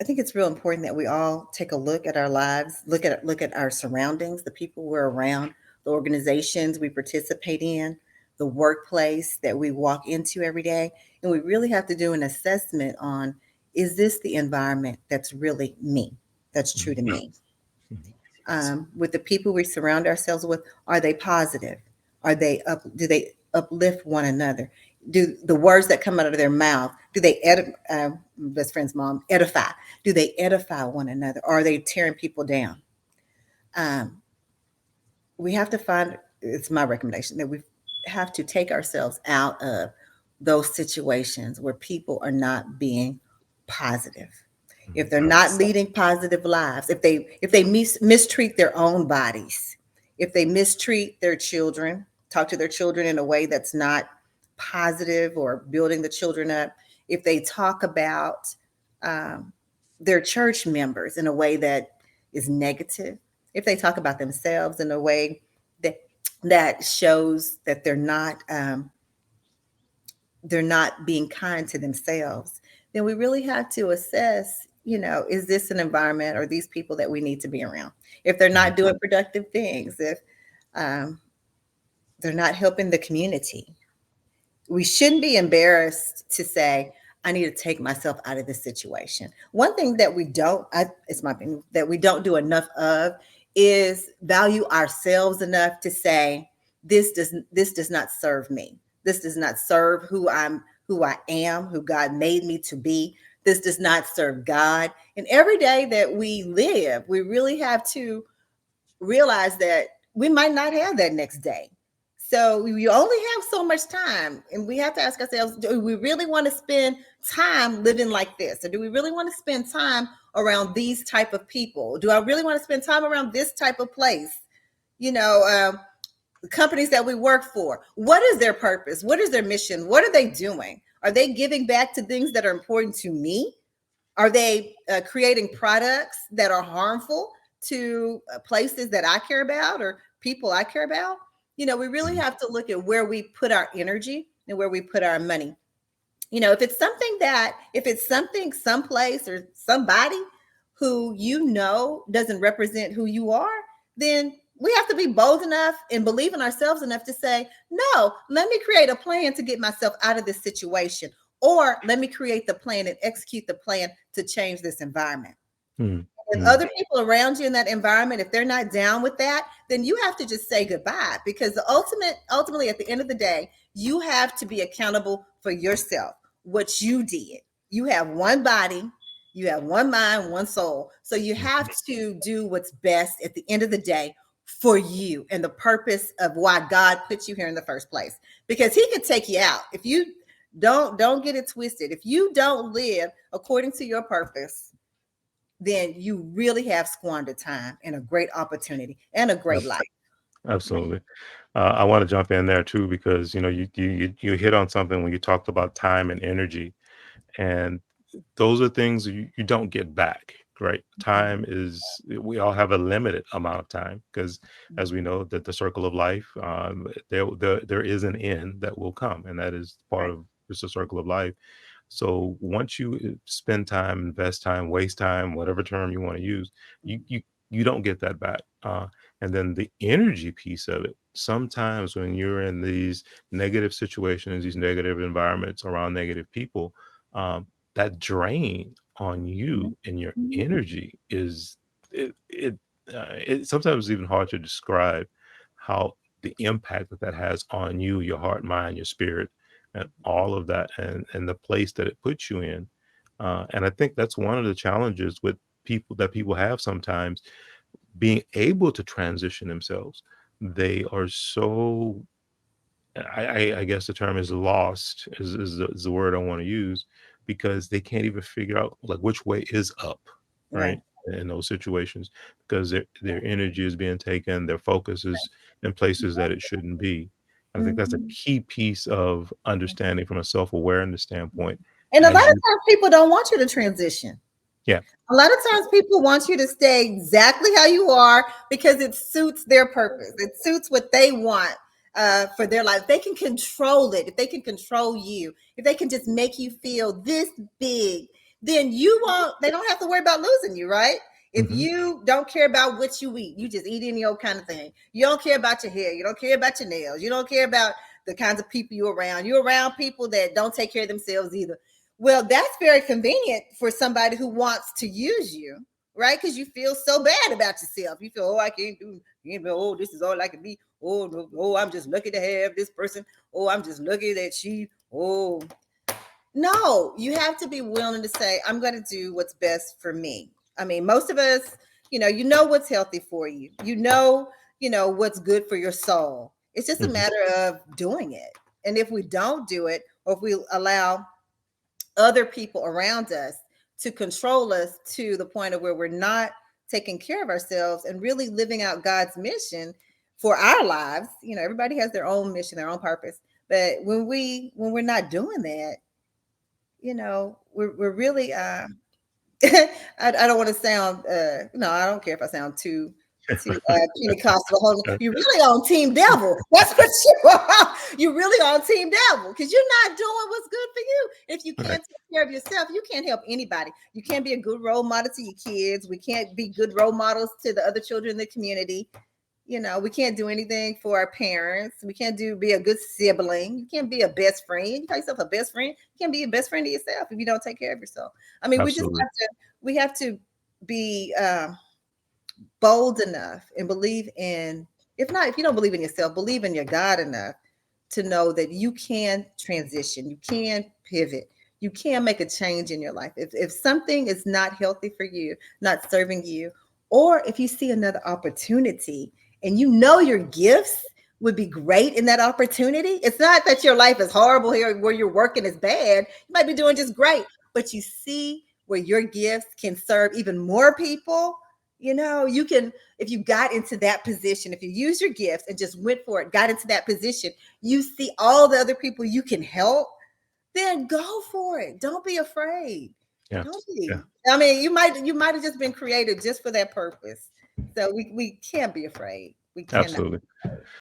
I think it's real important that we all take a look at our lives, look at our surroundings, the people we're around, the organizations we participate in, the workplace that we walk into every day, and we really have to do an assessment on, is this the environment that's really me, that's true to Mhm. me? With the people we surround ourselves with, are they positive? Are they up? Do they uplift one another? Do the words that come out of their mouth, do they best friend's mom, edify? Do they edify one another? Or are they tearing people down? Um, we have to find, it's my recommendation that we have to take ourselves out of those situations where people are not being positive, if they're not leading positive lives, if they mistreat their own bodies, if they mistreat their children, talk to their children in a way that's not positive or building the children up, if they talk about um, their church members in a way that is negative, if they talk about themselves in a way that shows that they're not being kind to themselves, then we really have to assess, is this an environment or these people that we need to be around? If they're not doing productive things, if um, they're not helping the community, we shouldn't be embarrassed to say, I need to take myself out of this situation. One thing that it's my opinion, that we don't do enough of is value ourselves enough to say, this does not serve me. This does not serve who I am, who God made me to be. This does not serve God. And every day that we live, we really have to realize that we might not have that next day. So you only have so much time, and we have to ask ourselves: do we really want to spend time living like this, or do we really want to spend time around these type of people? Do I really want to spend time around this type of place? You know, the companies that we work for. What is their purpose? What is their mission? What are they doing? Are they giving back to things that are important to me? Are they creating products that are harmful to places that I care about or people I care about? We really have to look at where we put our energy and where we put our money. If it's something someplace or somebody who doesn't represent who you are, then we have to be bold enough and believe in ourselves enough to say, no, let me create a plan to get myself out of this situation, or let me create the plan and execute the plan to change this environment. Mhm. If Mhm. other people around you in that environment, if they're not down with that, then you have to just say goodbye, because ultimately at the end of the day, you have to be accountable for yourself, what you did. You have one body, you have one mind, one soul. So you have to do what's best at the end of the day for you and the purpose of why God put you here in the first place. Because he could take you out. If you don't get it twisted. If you don't live according to your purpose, then you really have squandered time and a great opportunity and a great life. Absolutely. I want to jump in there too because you hit on something when you talked about time and energy, and those are things you don't get back. Right? Time is we all have a limited amount of time because, as we know, that the circle of life, there is an end that will come, and that is part Right. of just a circle of life. So once you spend time, invest time, waste time, whatever term you want to use, you don't get that back. And then the energy piece of it, sometimes when you're in these negative situations, these negative environments around negative people, that drain on you and your energy is it sometimes even hard to describe how the impact that has on you, your heart, mind, your spirit, and all of that, and the place that it puts you in. And I think that's one of the challenges with people have sometimes being able to transition themselves. They are so I guess the term is lost is the word I want to use because they can't even figure out like which way is up, right? Right. In those situations, because their energy is being taken, their focus is in places that it shouldn't be. And I think that's a Mhm. key piece of understanding from a self-awareness standpoint. And a lot of As you, times people don't want you to transition. yeah, A lot of times people want you to stay exactly how you are because it suits their purpose. It suits what they want for their life. They can control it. If they can control you, if they can just make you feel this big, then you won't, they don't have to worry about losing you, right? If Mhm. you don't care about what you eat, you just eat any old kind of thing. You don't care about your hair, you don't care about your nails, you don't care about the kinds of people you're around. You're around people that don't take care of themselves either. Well, that's very convenient for somebody who wants to use you, right? Because you feel so bad about yourself. You feel, oh, I can't do, oh, this is all I can be. Oh, no, oh, I'm just lucky to have this person. Oh, I'm just lucky that she, oh, no, you have to be willing to say, I'm going to do what's best for me. I mean, most of us, you know what's healthy for you. You know what's good for your soul. It's just a Mhm. matter of doing it. And if we don't do it, or if we allow other people around us to control us to the point of where we're not taking care of ourselves and really living out God's mission for our lives, everybody has their own mission, their own purpose. But when we're not doing that, we're really I don't want to sound no, I don't care if I sound too Pentecostal. You're really on team devil. That's what you are. You're really on team devil because you're not doing what's good for you. If you Right. can't take care of yourself, you can't help anybody. You can't be a good role model to your kids. We can't be good role models to the other children in the community. We can't do anything for our parents. We can't be a good sibling. You can't be a best friend. You call yourself a best friend. You can't be a best friend to yourself if you don't take care of yourself. I mean, Absolutely. we have to be bold enough and believe in, if you don't believe in yourself, believe in your God enough to know that you can transition, you can pivot, you can make a change in your life. If something is not healthy for you, not serving you, or if you see another opportunity and your gifts would be great in that opportunity. It's not that your life is horrible here where you're working is bad. You might be doing just great, but you see where your gifts can serve even more people. You can, if you got into that position, if you use your gifts and just went for it, got into that position, you see all the other people you can help, then go for it. Don't be afraid. Yeah. Don't Yeah. be. I mean, you might have just been created just for that purpose. So we can't be afraid. We cannot. Absolutely.